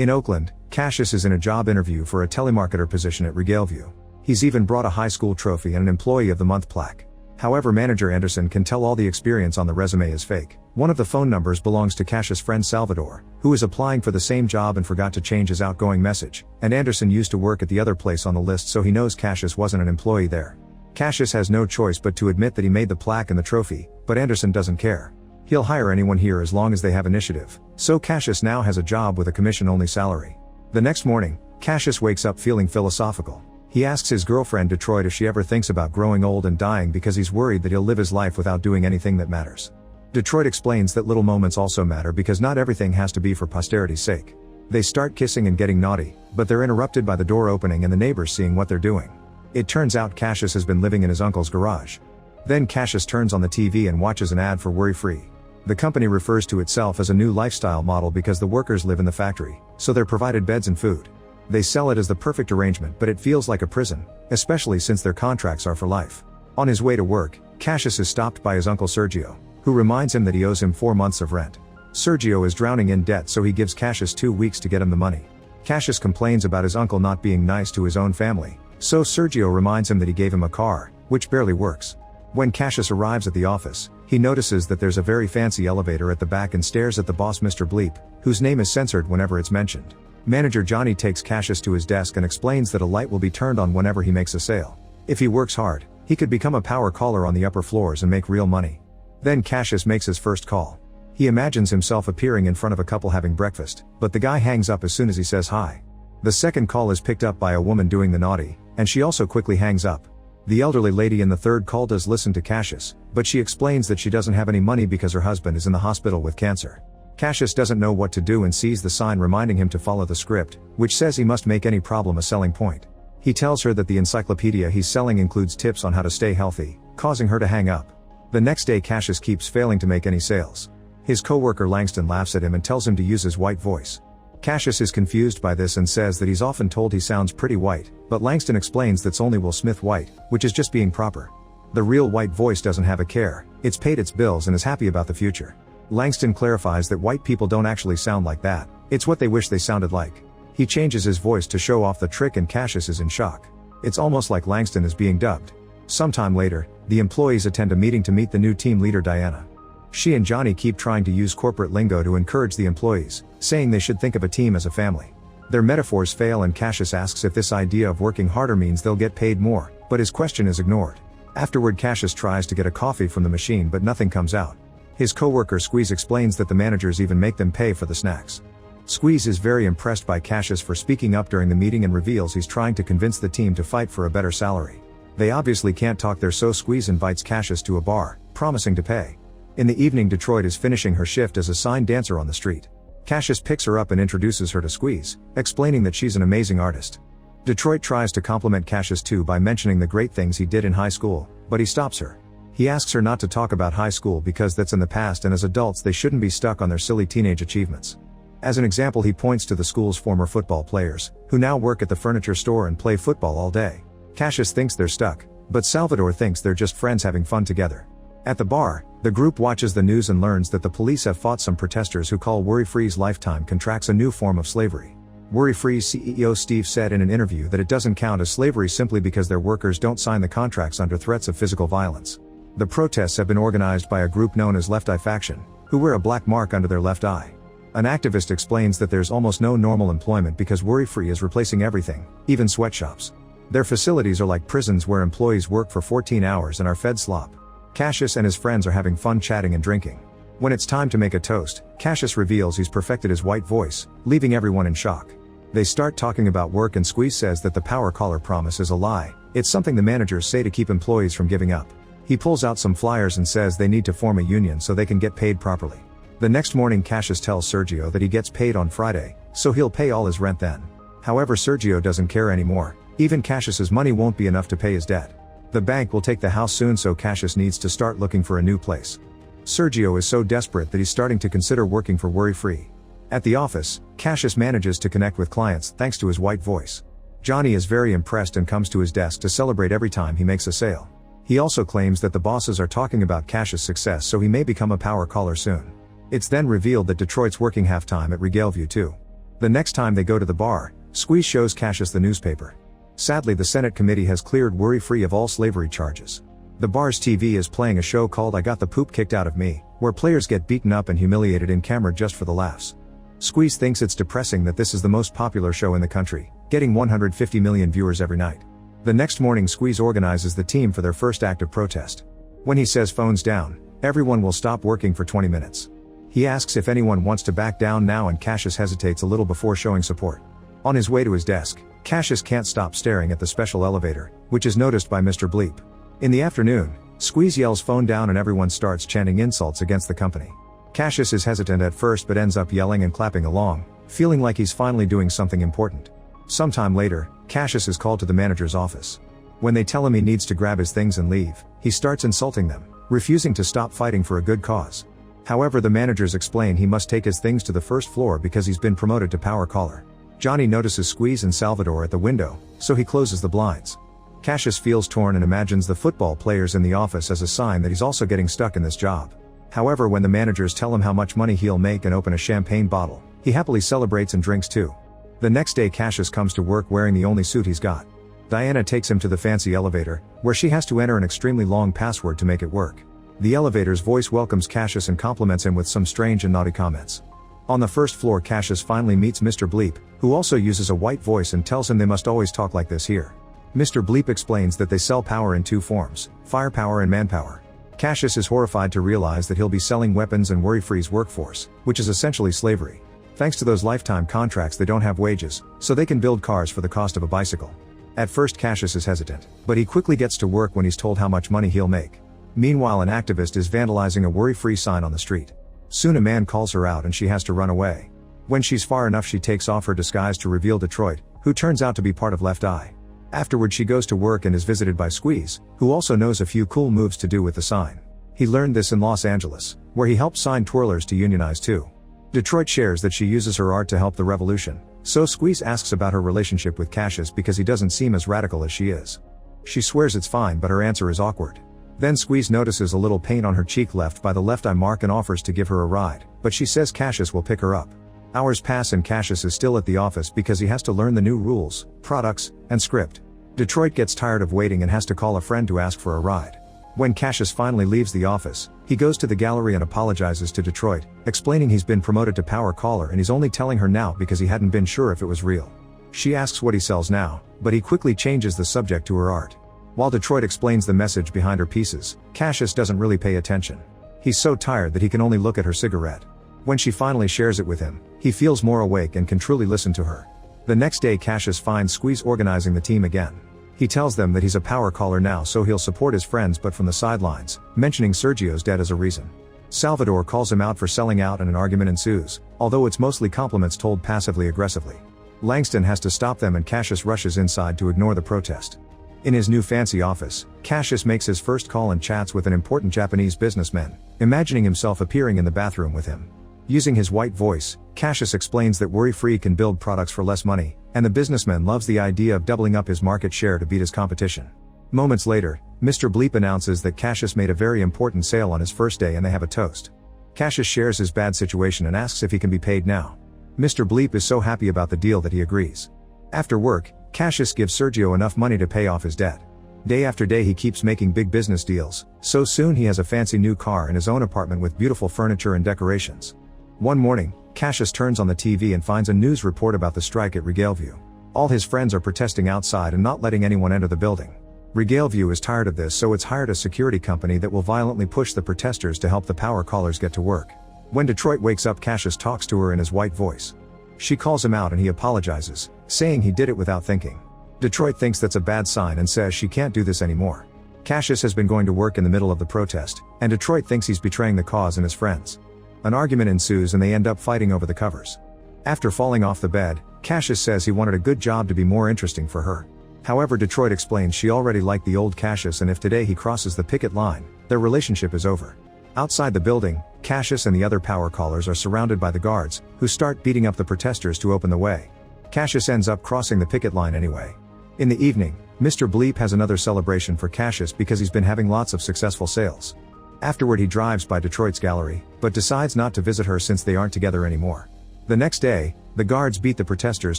In Oakland, Cassius is in a job interview for a telemarketer position at Regaleview. He's even brought a high school trophy and an Employee of the Month plaque. However, manager Anderson can tell all the experience on the resume is fake. One of the phone numbers belongs to Cassius' friend Salvador, who is applying for the same job and forgot to change his outgoing message, and Anderson used to work at the other place on the list, so he knows Cassius wasn't an employee there. Cassius has no choice but to admit that he made the plaque and the trophy, but Anderson doesn't care. He'll hire anyone here as long as they have initiative, so Cassius now has a job with a commission-only salary. The next morning, Cassius wakes up feeling philosophical. He asks his girlfriend Detroit if she ever thinks about growing old and dying because he's worried that he'll live his life without doing anything that matters. Detroit explains that little moments also matter because not everything has to be for posterity's sake. They start kissing and getting naughty, but they're interrupted by the door opening and the neighbors seeing what they're doing. It turns out Cassius has been living in his uncle's garage. Then Cassius turns on the TV and watches an ad for Worry-Free. The company refers to itself as a new lifestyle model because the workers live in the factory, so they're provided beds and food. They sell it as the perfect arrangement, but it feels like a prison, especially since their contracts are for life. On his way to work, Cassius is stopped by his uncle Sergio, who reminds him that he owes him 4 months of rent. Sergio is drowning in debt, so he gives Cassius 2 weeks to get him the money. Cassius complains about his uncle not being nice to his own family, so Sergio reminds him that he gave him a car, which barely works. When Cassius arrives at the office, he notices that there's a very fancy elevator at the back and stares at the boss, Mr. Bleep, whose name is censored whenever it's mentioned. Manager Johnny takes Cassius to his desk and explains that a light will be turned on whenever he makes a sale. If he works hard, he could become a power caller on the upper floors and make real money. Then Cassius makes his first call. He imagines himself appearing in front of a couple having breakfast, but the guy hangs up as soon as he says hi. The second call is picked up by a woman doing the naughty, and she also quickly hangs up. The elderly lady in the third call does listen to Cassius, but she explains that she doesn't have any money because her husband is in the hospital with cancer. Cassius doesn't know what to do and sees the sign reminding him to follow the script, which says he must make any problem a selling point. He tells her that the encyclopedia he's selling includes tips on how to stay healthy, causing her to hang up. The next day Cassius keeps failing to make any sales. His coworker Langston laughs at him and tells him to use his white voice. Cassius is confused by this and says that he's often told he sounds pretty white, but Langston explains that's only Will Smith white, which is just being proper. The real white voice doesn't have a care, it's paid its bills and is happy about the future. Langston clarifies that white people don't actually sound like that, it's what they wish they sounded like. He changes his voice to show off the trick and Cassius is in shock. It's almost like Langston is being dubbed. Sometime later, the employees attend a meeting to meet the new team leader Diana. She and Johnny keep trying to use corporate lingo to encourage the employees, saying they should think of a team as a family. Their metaphors fail and Cassius asks if this idea of working harder means they'll get paid more, but his question is ignored. Afterward Cassius tries to get a coffee from the machine but nothing comes out. His coworker Squeeze explains that the managers even make them pay for the snacks. Squeeze is very impressed by Cassius for speaking up during the meeting and reveals he's trying to convince the team to fight for a better salary. They obviously can't talk there, so Squeeze invites Cassius to a bar, promising to pay. In the evening Detroit is finishing her shift as a sign dancer on the street. Cassius picks her up and introduces her to Squeeze, explaining that she's an amazing artist. Detroit tries to compliment Cassius too by mentioning the great things he did in high school, but he stops her. He asks her not to talk about high school because that's in the past and as adults they shouldn't be stuck on their silly teenage achievements. As an example he points to the school's former football players, who now work at the furniture store and play football all day. Cassius thinks they're stuck, but Salvador thinks they're just friends having fun together. At the bar, the group watches the news and learns that the police have fought some protesters who call Worry-Free's lifetime contracts a new form of slavery. Worry-Free's CEO Steve said in an interview that it doesn't count as slavery simply because their workers don't sign the contracts under threats of physical violence. The protests have been organized by a group known as Left Eye Faction, who wear a black mark under their left eye. An activist explains that there's almost no normal employment because Worry-Free is replacing everything, even sweatshops. Their facilities are like prisons where employees work for 14 hours and are fed slop. Cassius and his friends are having fun chatting and drinking. When it's time to make a toast, Cassius reveals he's perfected his white voice, leaving everyone in shock. They start talking about work and Squeeze says that the power caller promise is a lie, it's something the managers say to keep employees from giving up. He pulls out some flyers and says they need to form a union so they can get paid properly. The next morning Cassius tells Sergio that he gets paid on Friday, so he'll pay all his rent then. However, Sergio doesn't care anymore, even Cassius's money won't be enough to pay his debt. The bank will take the house soon, so Cassius needs to start looking for a new place. Sergio is so desperate that he's starting to consider working for Worry-Free. At the office, Cassius manages to connect with clients thanks to his white voice. Johnny is very impressed and comes to his desk to celebrate every time he makes a sale. He also claims that the bosses are talking about Cassius' success, so he may become a power caller soon. It's then revealed that Detroit's working half-time at Regaleview too. The next time they go to the bar, Squeeze shows Cassius the newspaper. Sadly, the Senate committee has cleared worry-free of all slavery charges. The bar's TV is playing a show called I Got the Poop Kicked Out of Me, where players get beaten up and humiliated in camera just for the laughs. Squeeze thinks it's depressing that this is the most popular show in the country, getting 150 million viewers every night. The next morning, Squeeze organizes the team for their first act of protest. When he says phones down, everyone will stop working for 20 minutes. He asks if anyone wants to back down now, and Cassius hesitates a little before showing support. On his way to his desk, Cassius can't stop staring at the special elevator, which is noticed by Mr. Bleep. In the afternoon, Squeeze yells phone down and everyone starts chanting insults against the company. Cassius is hesitant at first but ends up yelling and clapping along, feeling like he's finally doing something important. Sometime later, Cassius is called to the manager's office. When they tell him he needs to grab his things and leave, he starts insulting them, refusing to stop fighting for a good cause. However, the managers explain he must take his things to the first floor because he's been promoted to power caller. Johnny notices Squeeze and Salvador at the window, so he closes the blinds. Cassius feels torn and imagines the football players in the office as a sign that he's also getting stuck in this job. However, when the managers tell him how much money he'll make and open a champagne bottle, he happily celebrates and drinks too. The next day, Cassius comes to work wearing the only suit he's got. Diana takes him to the fancy elevator, where she has to enter an extremely long password to make it work. The elevator's voice welcomes Cassius and compliments him with some strange and naughty comments. On the first floor, Cassius finally meets Mr. Bleep, who also uses a white voice and tells him they must always talk like this here. Mr. Bleep explains that they sell power in two forms, firepower and manpower. Cassius is horrified to realize that he'll be selling weapons and worry-free's workforce, which is essentially slavery. Thanks to those lifetime contracts, they don't have wages, so they can build cars for the cost of a bicycle. At first, Cassius is hesitant, but he quickly gets to work when he's told how much money he'll make. Meanwhile, an activist is vandalizing a worry-free sign on the street. Soon a man calls her out and she has to run away. When she's far enough, she takes off her disguise to reveal Detroit, who turns out to be part of Left Eye. Afterward, she goes to work and is visited by Squeeze, who also knows a few cool moves to do with the sign. He learned this in Los Angeles, where he helped sign twirlers to unionize too. Detroit shares that she uses her art to help the revolution, so Squeeze asks about her relationship with Cassius because he doesn't seem as radical as she is. She swears it's fine, but her answer is awkward. Then Squeeze notices a little paint on her cheek left by the left eye mark and offers to give her a ride, but she says Cassius will pick her up. Hours pass and Cassius is still at the office because he has to learn the new rules, products, and script. Detroit gets tired of waiting and has to call a friend to ask for a ride. When Cassius finally leaves the office, he goes to the gallery and apologizes to Detroit, explaining he's been promoted to power caller and he's only telling her now because he hadn't been sure if it was real. She asks what he sells now, but he quickly changes the subject to her art. While Detroit explains the message behind her pieces, Cassius doesn't really pay attention. He's so tired that he can only look at her cigarette. When she finally shares it with him, he feels more awake and can truly listen to her. The next day, Cassius finds Squeeze organizing the team again. He tells them that he's a power caller now, so he'll support his friends, but from the sidelines, mentioning Sergio's debt as a reason. Salvador calls him out for selling out and an argument ensues, although it's mostly compliments told passively aggressively. Langston has to stop them and Cassius rushes inside to ignore the protest. In his new fancy office, Cassius makes his first call and chats with an important Japanese businessman, imagining himself appearing in the bathroom with him. Using his white voice, Cassius explains that worry-free can build products for less money, and the businessman loves the idea of doubling up his market share to beat his competition. Moments later, Mr. Bleep announces that Cassius made a very important sale on his first day and they have a toast. Cassius shares his bad situation and asks if he can be paid now. Mr. Bleep is so happy about the deal that he agrees. After work, Cassius gives Sergio enough money to pay off his debt. Day after day he keeps making big business deals, so soon he has a fancy new car and his own apartment with beautiful furniture and decorations. One morning, Cassius turns on the TV and finds a news report about the strike at Regaleview. All his friends are protesting outside and not letting anyone enter the building. Regaleview is tired of this, so it's hired a security company that will violently push the protesters to help the power callers get to work. When Detroit wakes up, Cassius talks to her in his white voice. She calls him out and he apologizes, saying he did it without thinking. Detroit thinks that's a bad sign and says she can't do this anymore. Cassius has been going to work in the middle of the protest, and Detroit thinks he's betraying the cause and his friends. An argument ensues and they end up fighting over the covers. After falling off the bed, Cassius says he wanted a good job to be more interesting for her. However, Detroit explains she already liked the old Cassius and if today he crosses the picket line, their relationship is over. Outside the building, Cassius and the other power callers are surrounded by the guards, who start beating up the protesters to open the way. Cassius ends up crossing the picket line anyway. In the evening, Mr. Bleep has another celebration for Cassius because he's been having lots of successful sales. Afterward he drives by Detroit's gallery, but decides not to visit her since they aren't together anymore. The next day, the guards beat the protesters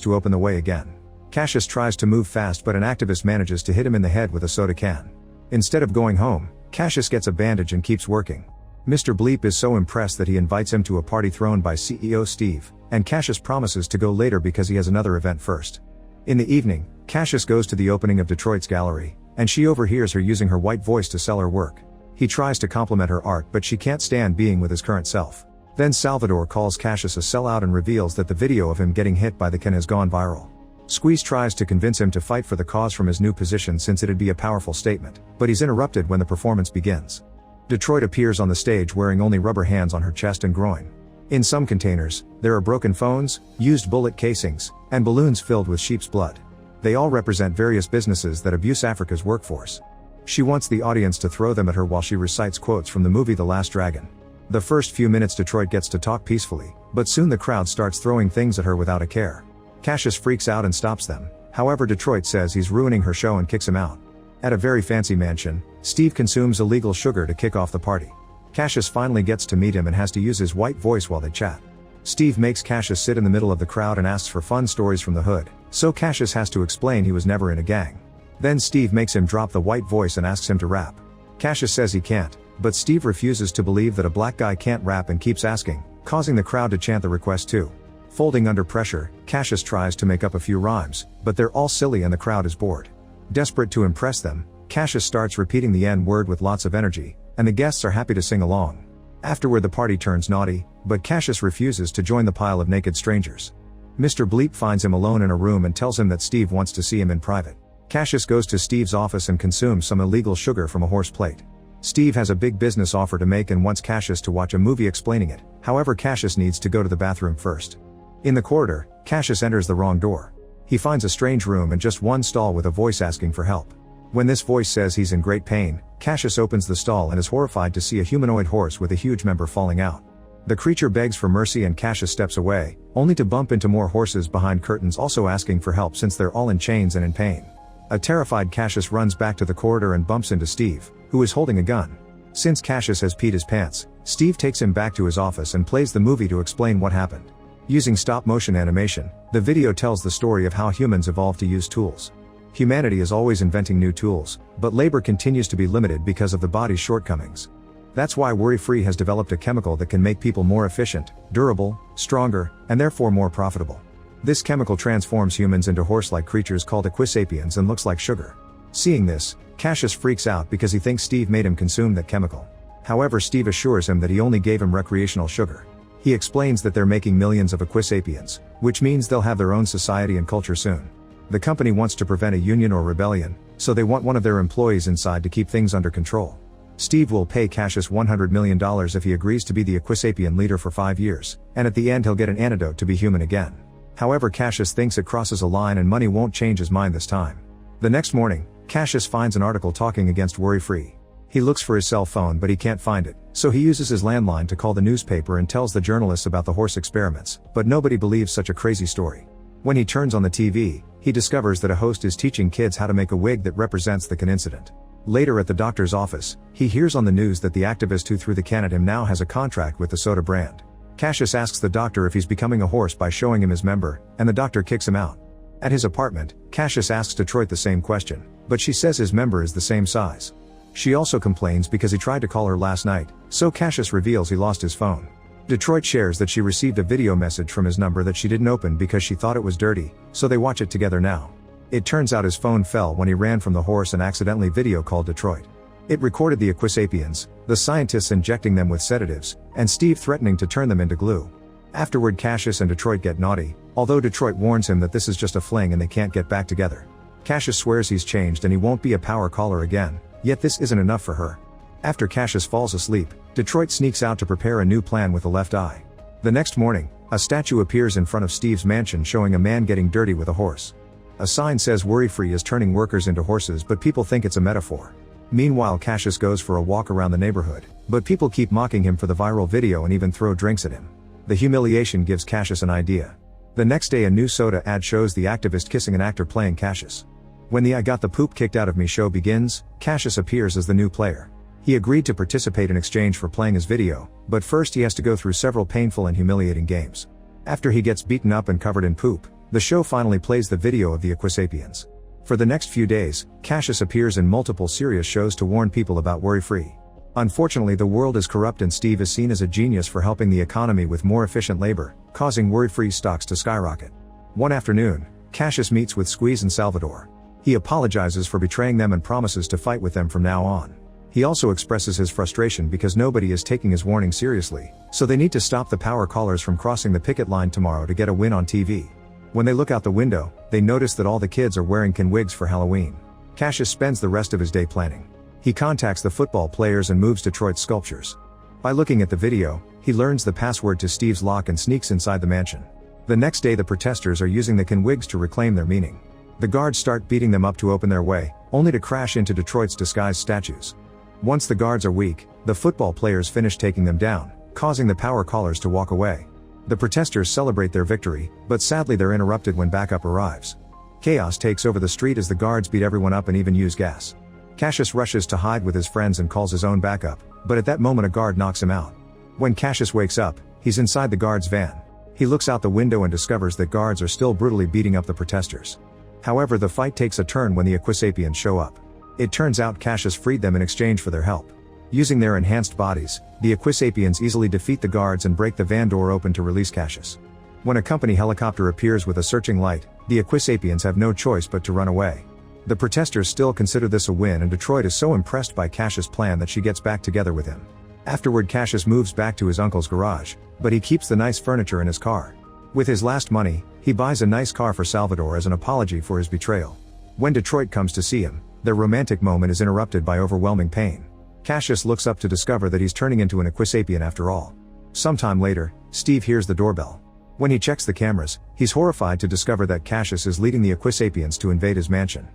to open the way again. Cassius tries to move fast, but an activist manages to hit him in the head with a soda can. Instead of going home, Cassius gets a bandage and keeps working. Mr. Bleep is so impressed that he invites him to a party thrown by CEO Steve, and Cassius promises to go later because he has another event first. In the evening, Cassius goes to the opening of Detroit's gallery, and she overhears her using her white voice to sell her work. He tries to compliment her art, but she can't stand being with his current self. Then Salvador calls Cassius a sellout and reveals that the video of him getting hit by the can has gone viral. Squeeze tries to convince him to fight for the cause from his new position since it'd be a powerful statement, but he's interrupted when the performance begins. Detroit appears on the stage wearing only rubber hands on her chest and groin. In some containers, there are broken phones, used bullet casings, and balloons filled with sheep's blood. They all represent various businesses that abuse Africa's workforce. She wants the audience to throw them at her while she recites quotes from the movie The Last Dragon. The first few minutes Detroit gets to talk peacefully, but soon the crowd starts throwing things at her without a care. Cassius freaks out and stops them, however Detroit says he's ruining her show and kicks him out. At a very fancy mansion, Steve consumes illegal sugar to kick off the party. Cassius finally gets to meet him and has to use his white voice while they chat. Steve makes Cassius sit in the middle of the crowd and asks for fun stories from the hood, so Cassius has to explain he was never in a gang. Then Steve makes him drop the white voice and asks him to rap. Cassius says he can't, but Steve refuses to believe that a black guy can't rap and keeps asking, causing the crowd to chant the request too. Folding under pressure, Cassius tries to make up a few rhymes, but they're all silly and the crowd is bored. Desperate to impress them, Cassius starts repeating the N-word with lots of energy, and the guests are happy to sing along. Afterward the party turns naughty, but Cassius refuses to join the pile of naked strangers. Mr. Bleep finds him alone in a room and tells him that Steve wants to see him in private. Cassius goes to Steve's office and consumes some illegal sugar from a horse plate. Steve has a big business offer to make and wants Cassius to watch a movie explaining it, however Cassius needs to go to the bathroom first. In the corridor, Cassius enters the wrong door. He finds a strange room and just one stall with a voice asking for help. When this voice says he's in great pain, Cassius opens the stall and is horrified to see a humanoid horse with a huge member falling out. The creature begs for mercy and Cassius steps away, only to bump into more horses behind curtains also asking for help since they're all in chains and in pain. A terrified Cassius runs back to the corridor and bumps into Steve, who is holding a gun. Since Cassius has peed his pants, Steve takes him back to his office and plays the movie to explain what happened. Using stop-motion animation, the video tells the story of how humans evolved to use tools. Humanity is always inventing new tools, but labor continues to be limited because of the body's shortcomings. That's why Worry-Free has developed a chemical that can make people more efficient, durable, stronger, and therefore more profitable. This chemical transforms humans into horse-like creatures called equisapiens and looks like sugar. Seeing this, Cassius freaks out because he thinks Steve made him consume that chemical. However, Steve assures him that he only gave him recreational sugar. He explains that they're making millions of equisapiens, which means they'll have their own society and culture soon. The company wants to prevent a union or rebellion, so they want one of their employees inside to keep things under control. Steve will pay Cassius $100 million if he agrees to be the equisapien leader for 5 years, and at the end he'll get an antidote to be human again. However, Cassius thinks it crosses a line and money won't change his mind this time. The next morning, Cassius finds an article talking against Worry-Free. He looks for his cell phone but he can't find it, so he uses his landline to call the newspaper and tells the journalists about the horse experiments, but nobody believes such a crazy story. When he turns on the TV, he discovers that a host is teaching kids how to make a wig that represents the can incident. Later at the doctor's office, he hears on the news that the activist who threw the can at him now has a contract with the soda brand. Cassius asks the doctor if he's becoming a horse by showing him his member, and the doctor kicks him out. At his apartment, Cassius asks Detroit the same question, but she says his member is the same size. She also complains because he tried to call her last night, so Cassius reveals he lost his phone. Detroit shares that she received a video message from his number that she didn't open because she thought it was dirty, so they watch it together now. It turns out his phone fell when he ran from the horse and accidentally video called Detroit. It recorded the equisapiens, the scientists injecting them with sedatives, and Steve threatening to turn them into glue. Afterward, Cassius and Detroit get naughty, although Detroit warns him that this is just a fling and they can't get back together. Cassius swears he's changed and he won't be a power caller again, yet this isn't enough for her. After Cassius falls asleep, Detroit sneaks out to prepare a new plan with the left eye. The next morning, a statue appears in front of Steve's mansion showing a man getting dirty with a horse. A sign says Worry-Free is turning workers into horses, but people think it's a metaphor. Meanwhile, Cassius goes for a walk around the neighborhood, but people keep mocking him for the viral video and even throw drinks at him. The humiliation gives Cassius an idea. The next day, a new soda ad shows the activist kissing an actor playing Cassius. When the I Got the Poop Kicked Out of Me show begins, Cassius appears as the new player. He agreed to participate in exchange for playing his video, but first he has to go through several painful and humiliating games. After he gets beaten up and covered in poop, the show finally plays the video of the Equisapiens. For the next few days, Cassius appears in multiple serious shows to warn people about worry-free. Unfortunately, the world is corrupt and Steve is seen as a genius for helping the economy with more efficient labor, causing worry-free stocks to skyrocket. One afternoon, Cassius meets with Squeeze and Salvador. He apologizes for betraying them and promises to fight with them from now on. He also expresses his frustration because nobody is taking his warning seriously, so they need to stop the power callers from crossing the picket line tomorrow to get a win on TV. When they look out the window, they notice that all the kids are wearing wigs for Halloween. Cassius spends the rest of his day planning. He contacts the football players and moves Detroit's sculptures. By looking at the video, he learns the password to Steve's lock and sneaks inside the mansion. The next day the protesters are using the wigs to reclaim their meaning. The guards start beating them up to open their way, only to crash into Detroit's disguised statues. Once the guards are weak, the football players finish taking them down, causing the power callers to walk away. The protesters celebrate their victory, but sadly they're interrupted when backup arrives. Chaos takes over the street as the guards beat everyone up and even use gas. Cassius rushes to hide with his friends and calls his own backup, but at that moment a guard knocks him out. When Cassius wakes up, he's inside the guard's van. He looks out the window and discovers that guards are still brutally beating up the protesters. However, the fight takes a turn when the Equisapiens show up. It turns out Cassius freed them in exchange for their help. Using their enhanced bodies, the Equisapiens easily defeat the guards and break the van door open to release Cassius. When a company helicopter appears with a searching light, the Equisapiens have no choice but to run away. The protesters still consider this a win and Detroit is so impressed by Cassius' plan that she gets back together with him. Afterward, Cassius moves back to his uncle's garage, but he keeps the nice furniture in his car. With his last money, he buys a nice car for Salvador as an apology for his betrayal. When Detroit comes to see him, their romantic moment is interrupted by overwhelming pain. Cassius looks up to discover that he's turning into an Equisapien after all. Sometime later, Steve hears the doorbell. When he checks the cameras, he's horrified to discover that Cassius is leading the Equisapiens to invade his mansion.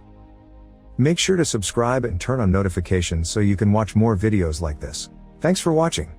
Make sure to subscribe and turn on notifications so you can watch more videos like this. Thanks for watching.